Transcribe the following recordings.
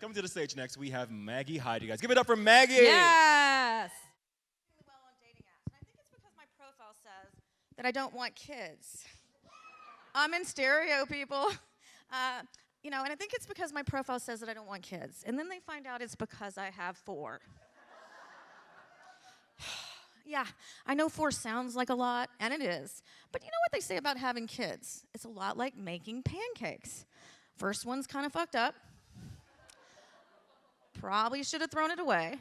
Coming to the stage next, we have Maggie Hyde. You guys give it up for Maggie. Yes. Really well on dating apps. And I think it's because my profile says that I don't want kids. I'm in stereo, people. And I think it's because my profile says that I don't want kids. And then they find out it's because I have 4. Yeah, I know 4 sounds like a lot, and it is. But you know what they say about having kids? It's a lot like making pancakes. First one's kind of fucked up. Probably should have thrown it away.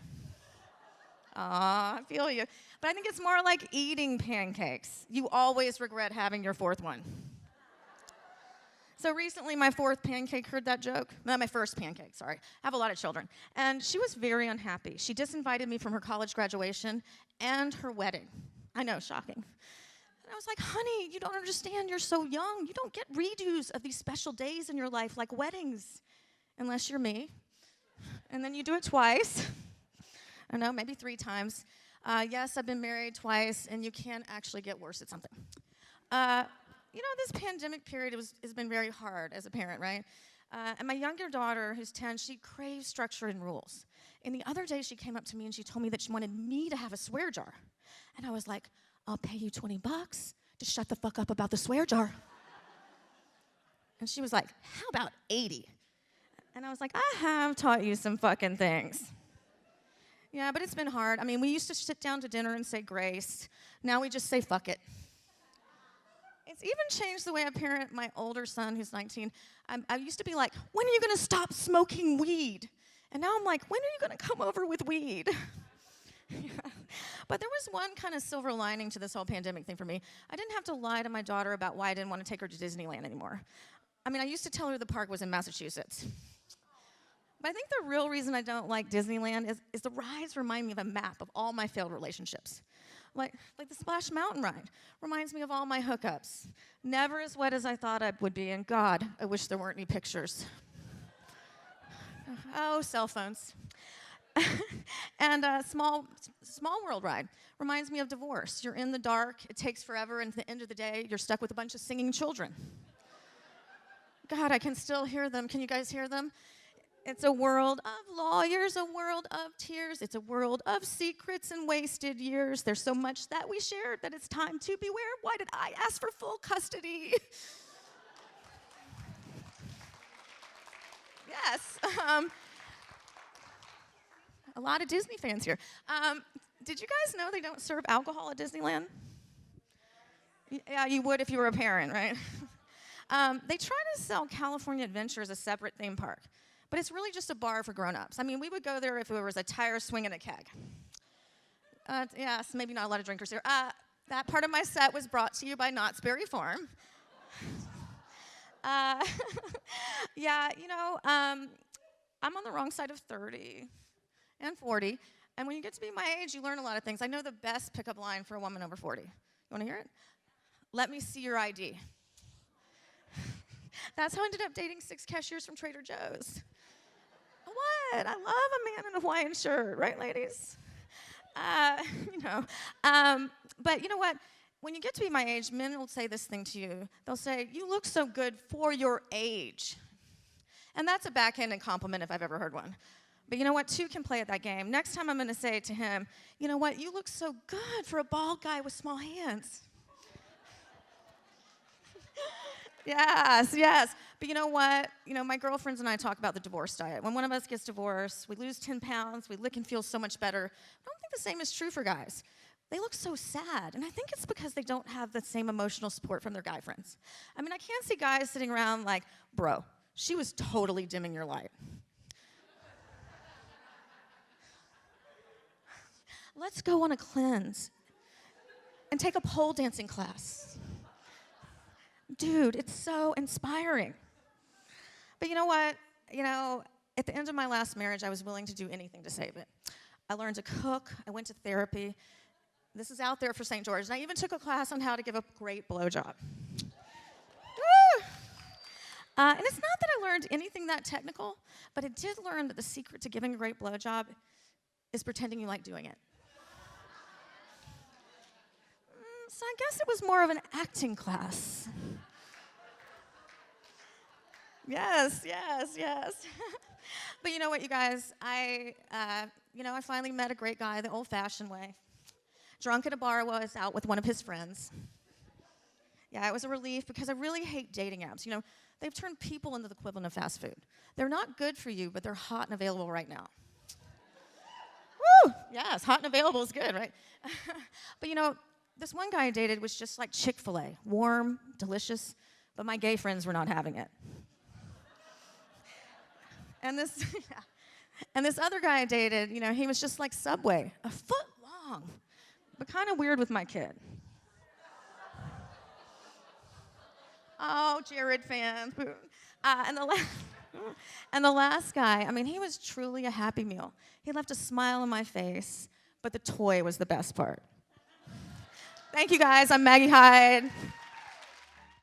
I feel you. But I think it's more like eating pancakes. You always regret having your 4th one. So recently, my 4th pancake heard that joke. No, my first pancake, sorry. I have a lot of children. And she was very unhappy. She disinvited me from her college graduation and her wedding. I know, shocking. And I was like, honey, you don't understand. You're so young. You don't get redos of these special days in your life like weddings, unless you're me. And then you do it twice. I don't know, maybe 3 times. Yes, I've been married twice, and you can actually get worse at something. This pandemic period has been very hard as a parent, right? And my younger daughter, who's 10, she craves structure and rules. And the other day, she came up to me and she told me that she wanted me to have a swear jar. And I was like, I'll pay you $20 to shut the fuck up about the swear jar. And she was like, how about 80? And I was like, I have taught you some fucking things. Yeah, but it's been hard. I mean, we used to sit down to dinner and say grace. Now we just say fuck it. It's even changed the way I parent my older son, who's 19. I used to be like, when are you going to stop smoking weed? And now I'm like, when are you going to come over with weed? Yeah. But there was one kind of silver lining to this whole pandemic thing for me. I didn't have to lie to my daughter about why I didn't want to take her to Disneyland anymore. I mean, I used to tell her the park was in Massachusetts. But I think the real reason I don't like Disneyland is the rides remind me of a map of all my failed relationships. Like the Splash Mountain ride reminds me of all my hookups. Never as wet as I thought I would be, and God, I wish there weren't any pictures. Oh, cell phones. And Small World ride reminds me of divorce. You're in the dark, it takes forever, and at the end of the day, you're stuck with a bunch of singing children. God, I can still hear them. Can you guys hear them? It's a world of lawyers, a world of tears. It's a world of secrets and wasted years. There's so much that we shared that it's time to beware. Why did I ask for full custody? Yes. A lot of Disney fans here. Did you guys know they don't serve alcohol at Disneyland? Yeah, you would if you were a parent, right? They try to sell California Adventure as a separate theme park. But it's really just a bar for grown-ups. I mean, we would go there if there was a tire swing and a keg. Yes, maybe not a lot of drinkers here. That part of my set was brought to you by Knott's Berry Farm. I'm on the wrong side of 30 and 40. And when you get to be my age, you learn a lot of things. I know the best pickup line for a woman over 40. You want to hear it? Let me see your ID. That's how I ended up dating 6 cashiers from Trader Joe's. What? I love a man in a Hawaiian shirt, right, ladies? But you know what? When you get to be my age, men will say this thing to you. They'll say, you look so good for your age. And that's a backhanded compliment if I've ever heard one. But you know what? 2 can play at that game. Next time I'm going to say to him, you know what? You look so good for a bald guy with small hands. Yes. But you know what? My girlfriends and I talk about the divorce diet. When one of us gets divorced, we lose 10 pounds, we look and feel so much better. I don't think the same is true for guys. They look so sad, and I think it's because they don't have the same emotional support from their guy friends. I mean, I can't see guys sitting around like, bro, she was totally dimming your light. Let's go on a cleanse and take a pole dancing class. Dude, it's so inspiring. But you know what? At the end of my last marriage, I was willing to do anything to save it. I learned to cook. I went to therapy. This is out there for St. George. And I even took a class on how to give a great blowjob. And it's not that I learned anything that technical, but I did learn that the secret to giving a great blowjob is pretending you like doing it. So I guess it was more of an acting class. Yes, yes, yes. But you know what, you guys? I finally met a great guy the old-fashioned way. Drunk at a bar while I was out with one of his friends. Yeah, it was a relief because I really hate dating apps. You know, they've turned people into the equivalent of fast food. They're not good for you, but they're hot and available right now. Woo! Yes, hot and available is good, right? But you know, this one guy I dated was just like Chick-fil-A, warm, delicious, but my gay friends were not having it. And this, and this other guy I dated, you know, he was just like Subway, a foot long, but kind of weird with my kid. Oh, Jared fans. And the and the last guy, I mean, he was truly a happy meal. He left a smile on my face, but the toy was the best part. Thank you, guys. I'm Maggie Hyde.